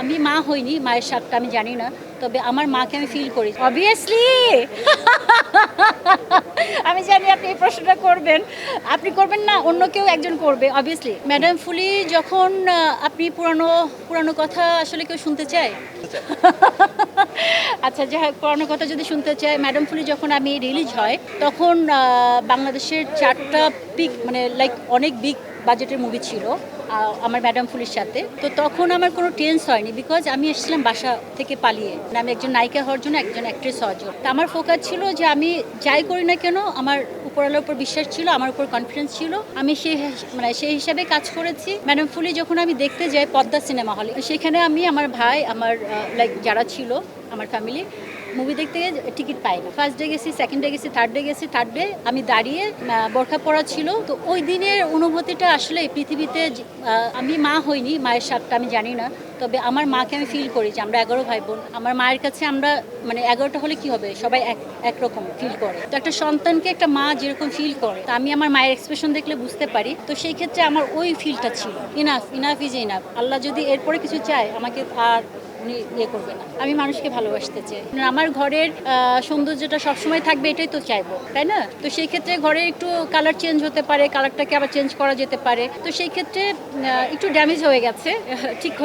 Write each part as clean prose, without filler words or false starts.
আমি মা হইনি, মায়ের স্বাদটা আমি জানি না, তবে আমার মাকে আমি ফিল করি অবভিয়াসলি। আমি জানি আপনি এই প্রশ্নটা করবেন, আপনি করবেন না, অন্য কেউ একজন করবে অবভিয়াসলি। ম্যাডাম ফুলি যখন আপনি পুরানো পুরানো কথা আসলে কেউ শুনতে চায়। আচ্ছা, যাই হোক, পুরানো কথা যদি শুনতে চায়, ম্যাডাম ফুলি যখন আমি রিলিজ হয় তখন বাংলাদেশের 4টা বিগ মানে লাইক অনেক বিগ বাজেটের মুভি ছিল আমার ম্যাডাম ফুলির সাথে। তো তখন আমার কোনো টেন্স হয়নি, বিকজ আমি এসেছিলাম বাসা থেকে পালিয়ে, আমি একজন নায়িকা হওয়ার জন্য, একজন অ্যাক্ট্রেস হওয়ার জন্য। তো আমার ফোকাস ছিল যে আমি যাই করি না কেন আমার উপরওয়ালার উপর বিশ্বাস ছিল, আমার উপর কনফিডেন্স ছিল, আমি সেই হিসাবে কাজ করেছি। ম্যাডাম ফুলি যখন আমি দেখতে যাই পদ্মা সিনেমা হলে, সেখানে আমি আমার ভাই, আমার লাইক যারা ছিল আমার ফ্যামিলি, মুভি দেখতে গিয়ে টিকিট পাই না। ফার্স্ট ডে গেছি, সেকেন্ড ডে গেছি, থার্ড ডে গেছি। থার্ড ডে আমি দাঁড়িয়ে বোরখা পরা ছিল। তো ওই দিনের অনুভূতিটা আসলে পৃথিবীতে আমি মা হইনি, মায়ের স্বাদটা আমি জানি না, তবে আমার মাকে আমি ফিল করি যে আমরা 11 ভাই বোন। আমার মায়ের কাছে আমরা মানে 11টা হলে কি হবে, সবাই একরকম ফিল করে। তো একটা সন্তানকে একটা মা যেরকম ফিল করে, তো আমি আমার মায়ের এক্সপ্রেশন দেখলে বুঝতে পারি। তো সেই ক্ষেত্রে আমার ওই ফিলটা ছিল। Enough is enough. আল্লাহ যদি এরপরে কিছু চায় আমাকে আর উনি ইয়ে করবে না। আমি মানুষকে ভালোবাসতে চাই, আমার ঘরের সৌন্দর্যটা সবসময় থাকবে, এটাই তো চাইবো, তাই না? তো সেই ক্ষেত্রে ঘরের একটু কালার চেঞ্জ হতে পারে, কালারটাকে আবার চেঞ্জ করা যেতে পারে। তো সেই ক্ষেত্রে একটু ড্যামেজ হয়ে গেছে,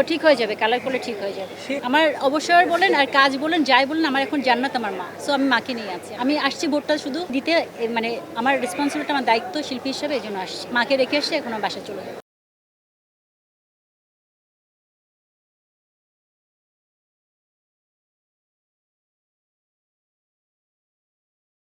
ঠিক হয়ে যাবে, কালার করলে ঠিক হয়ে যাবে। আমার অবসর বলেন আর কাজ বলেন, যাই বলেন, আমার এখন জান্নাত আমার মা। সো আমি মাকে নিয়ে আছি, আমি আসছি ভোটটা শুধু দিতে, মানে আমার রেসপন্সিবিলিটি, আমার দায়িত্ব শিল্পী হিসেবে এই জন্য আসছি। মাকে রেখে আসছি, এখন আমার বাসা চলে যাবে।